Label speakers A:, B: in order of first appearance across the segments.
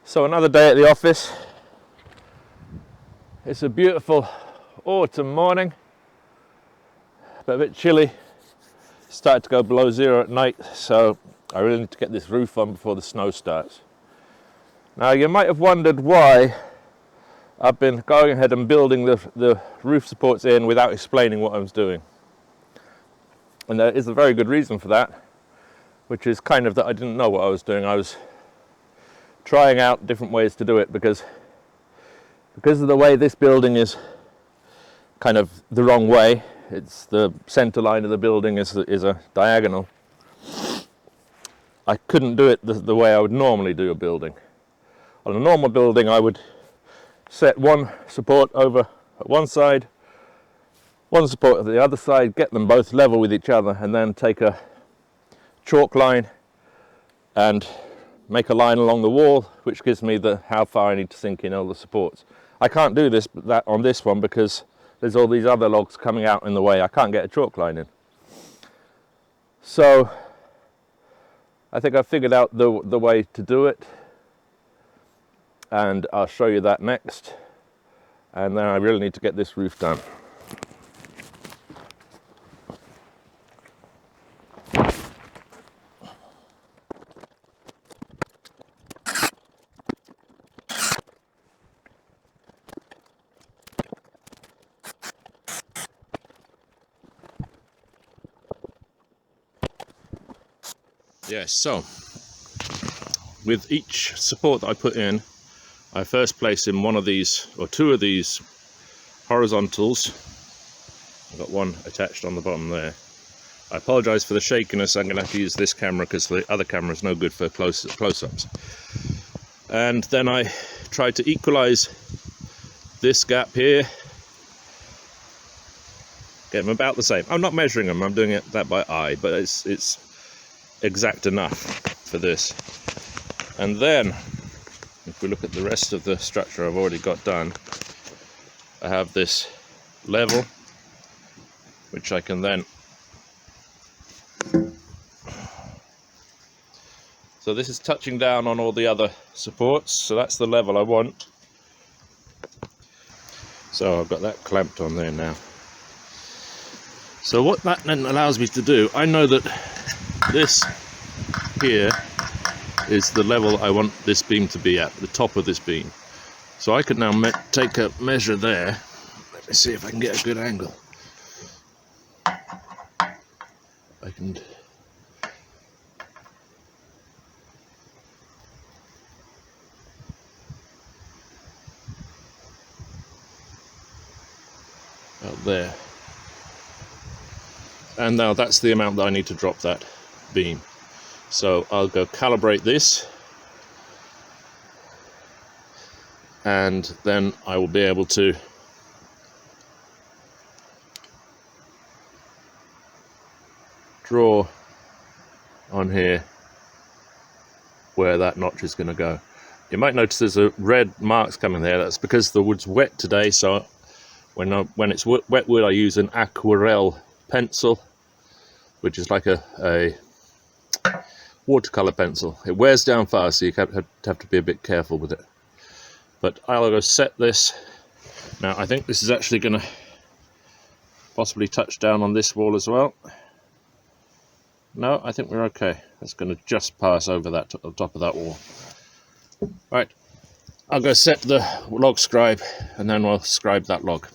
A: So another day at the office. It's a beautiful autumn morning, but a bit chilly. It started to go below zero at night, so I really need to get this roof on before the snow starts. Now you might have wondered why I've been going ahead and building the roof supports in without explaining what I was doing. And there is a very good reason for that, which is kind of that I didn't know what I was doing. I was trying out different ways to do it because of the way this building is kind of the wrong way. It's the center line of the building is a diagonal. I couldn't do it the way I would normally do a building. On a normal building, I would set one support over at one side, one support at the other side, get them both level with each other, and then take a chalk line and make a line along the wall, which gives me how far I need to sink in all the supports. I can't do that on this one because there's all these other logs coming out in the way. I can't get a chalk line in. So I think I figured out the way to do it, and I'll show you that next. And then I really need to get this roof done. Yes, so with each support that I put in, I first place in one of these, or two of these horizontals. I've got one attached on the bottom there. I apologise for the shakiness. I'm going to have to use this camera because the other camera is no good for close-ups. And then I try to equalise this gap here. Get them about the same. I'm not measuring them, I'm doing that by eye, but it's exact enough for this. And then if we look at the rest of the structure I've already got done, I have this level which I can then, so this is touching down on all the other supports, so that's the level I want. So I've got that clamped on there now. So what that then allows me to do, I know that this here is the level I want this beam to be at, the top of this beam. So I can now take a measure there. Let me see if I can get a good angle. I can out there. And now that's the amount that I need to drop that beam. So I'll go calibrate this, and then I will be able to draw on here where that notch is going to go. You might notice there's a red marks coming there. That's because the wood's wet today, so when it's wet wood I use an aquarelle pencil, which is like a watercolor pencil. It wears down fast, so you have to be a bit careful with it. But I'll go set this. Now I think this is actually going to possibly touch down on this wall as well. No, I think we're okay. It's going to just pass over that on top of that wall. Right, I'll go set the log scribe, and then we'll scribe that log.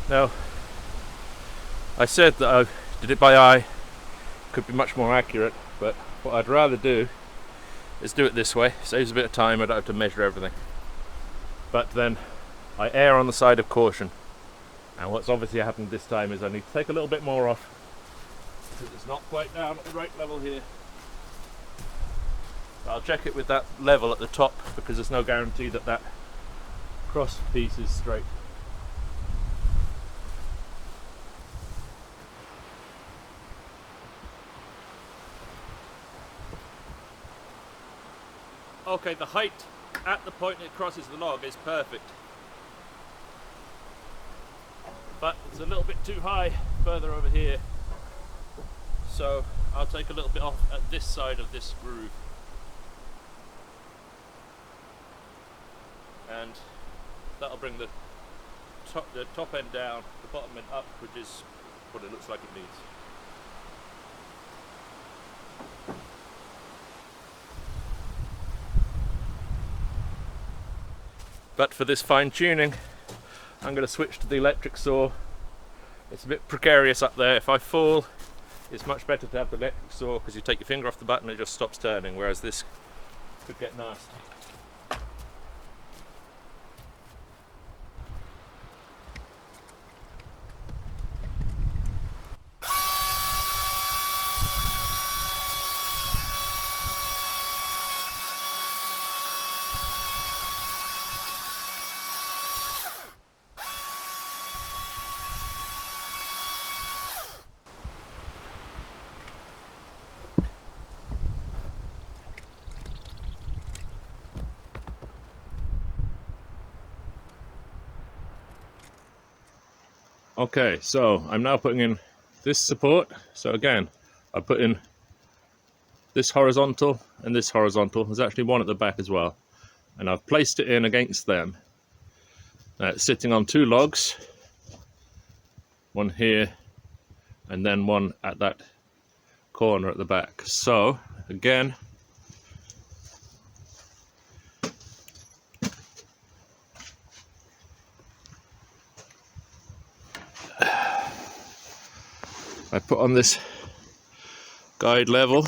A: Now, I said that I did it by eye, could be much more accurate, but what I'd rather do is do it this way. Saves a bit of time, I don't have to measure everything. But then I err on the side of caution. And what's obviously happened this time is I need to take a little bit more off, because it's not quite down at the right level here. But I'll check it with that level at the top, because there's no guarantee that that cross piece is straight. Okay, the height at the point it crosses the log is perfect, but it's a little bit too high further over here, so I'll take a little bit off at this side of this groove, and that'll bring the top end down, the bottom end up, which is what it looks like it needs. But for this fine tuning, I'm going to switch to the electric saw. It's a bit precarious up there. If I fall, it's much better to have the electric saw, because you take your finger off the button, it just stops turning, whereas this could get nasty. Okay, so I'm now putting in this support. So again, I put in this horizontal and this horizontal. There's actually one at the back as well. And I've placed it in against them. Now it's sitting on two logs. One here and then one at that corner at the back. So again, I put on this guide level,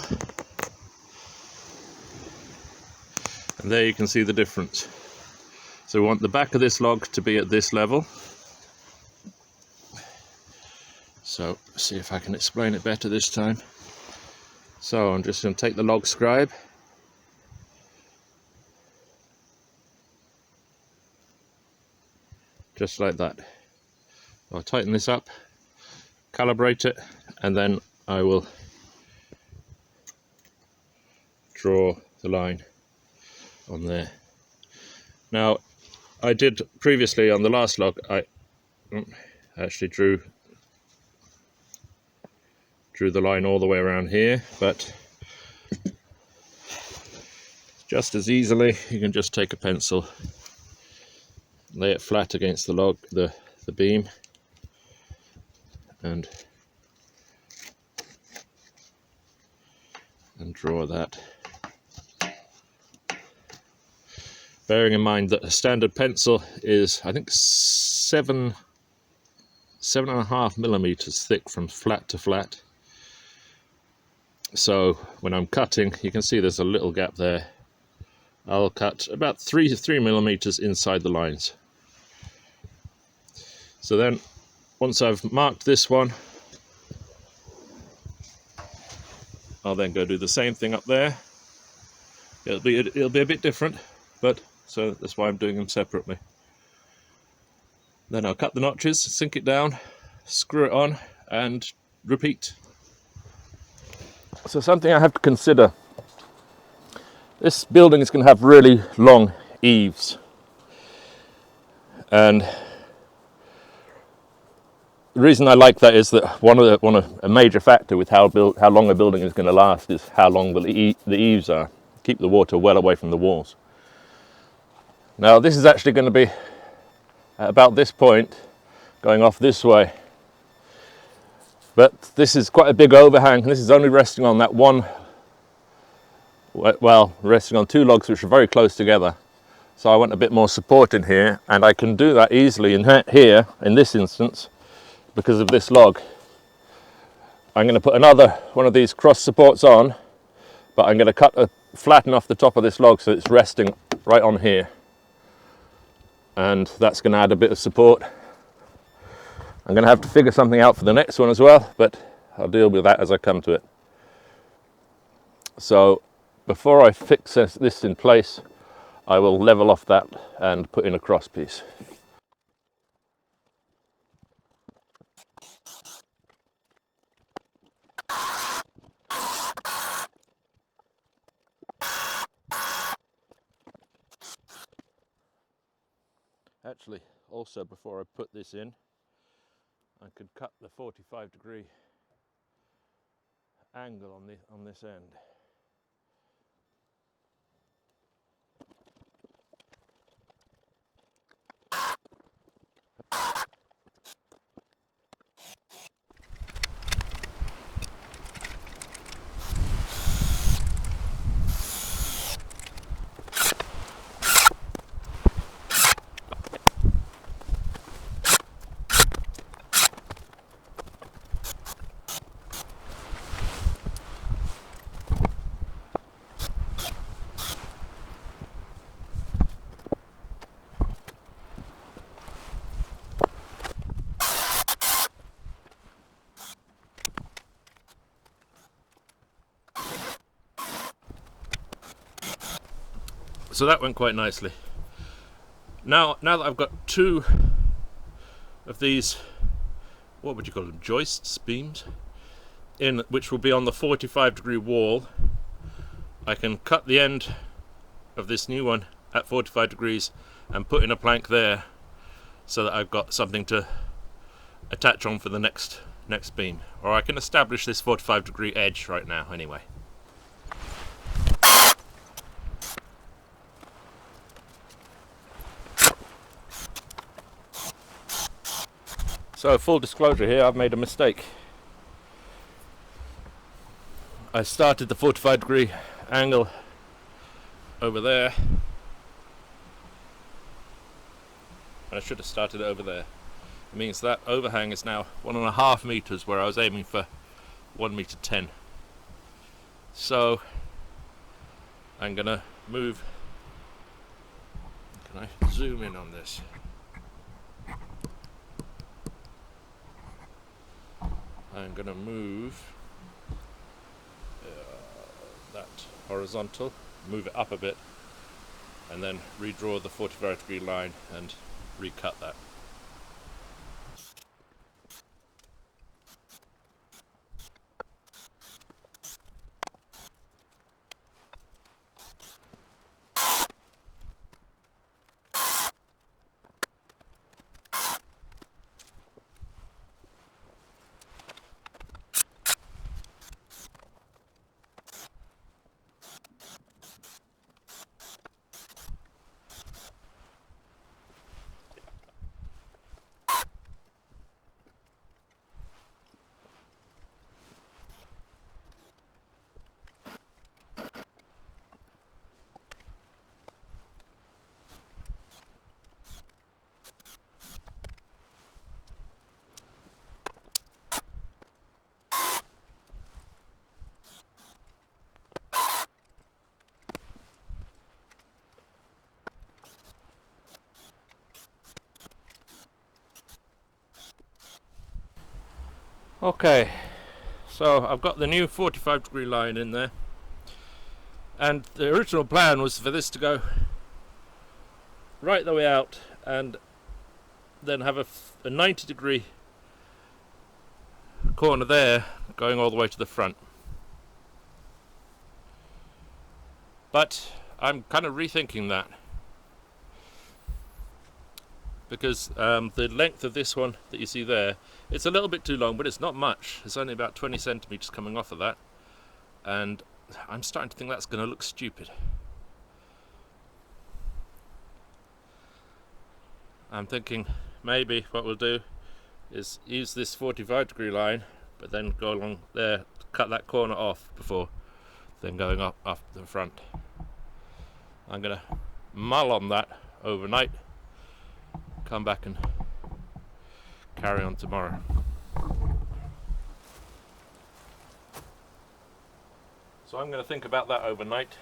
A: and there you can see the difference. So we want the back of this log to be at this level. So see if I can explain it better this time. So I'm just going to take the log scribe, just like that. I'll tighten this up, calibrate it, and then I will draw the line on there. Now, I did previously on the last log, I actually drew the line all the way around here, but just as easily you can just take a pencil, lay it flat against the log, the beam, and draw that. Bearing in mind that a standard pencil is, I think, 7.5 millimeters thick from flat to flat. So when I'm cutting, you can see there's a little gap there. I'll cut about 3 millimeters inside the lines. So then, once I've marked this one, I'll then go do the same thing up there. It'll be a bit different, but so that's why I'm doing them separately. Then I'll cut the notches, sink it down, screw it on, and repeat. So something I have to consider. This building is going to have really long eaves, and the reason I like that is that a major factor with how long a building is going to last is how long the eaves are. Keep the water well away from the walls. Now this is actually going to be at about this point, going off this way. But this is quite a big overhang. This is only resting on that one, well, resting on two logs which are very close together. So I want a bit more support in here, and I can do that easily in here, in this instance, because of this log. I'm going to put another one of these cross supports on, but I'm going to flatten off the top of this log so it's resting right on here. And that's going to add a bit of support. I'm going to have to figure something out for the next one as well, but I'll deal with that as I come to it. So before I fix this in place, I will level off that and put in a cross piece. Actually, also before I put this in, I could cut the 45-degree angle on this end. So that went quite nicely. Now that I've got two of these, what would you call them, joists, beams, in which will be on the 45-degree wall, I can cut the end of this new one at 45 degrees and put in a plank there so that I've got something to attach on for the next beam. Or I can establish this 45-degree edge right now anyway. So full disclosure here, I've made a mistake. I started the 45-degree angle over there, and I should have started it over there. It means that overhang is now 1.5 meters where I was aiming for 1.10 meters. So I'm gonna move. Can I zoom in on this? I'm going to move that horizontal, move it up a bit, and then redraw the 45-degree line and recut that. Okay, so I've got the new 45-degree line in there, and the original plan was for this to go right the way out and then have a 90-degree corner there going all the way to the front. But I'm kind of rethinking that, because the length of this one that you see there, it's a little bit too long, but it's not much. It's only about 20 centimeters coming off of that, and I'm starting to think that's going to look stupid. I'm thinking maybe what we'll do is use this 45-degree line, but then go along there, cut that corner off before then going up the front. I'm going to mull on that overnight, come back and carry on tomorrow. So I'm going to think about that overnight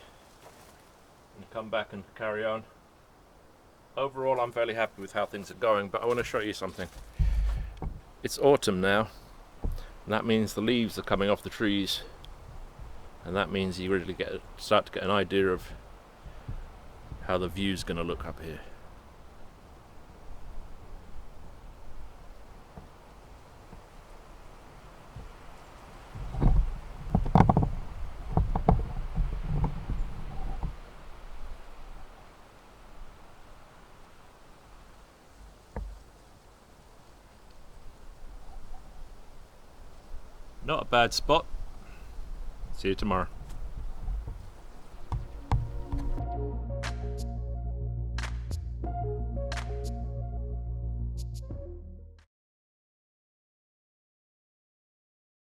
A: and come back and carry on. Overall, I'm fairly happy with how things are going, but I want to show you something. It's autumn now, and that means the leaves are coming off the trees, and that means you really start to get an idea of how the view's going to look up here. Not a bad spot. See you tomorrow.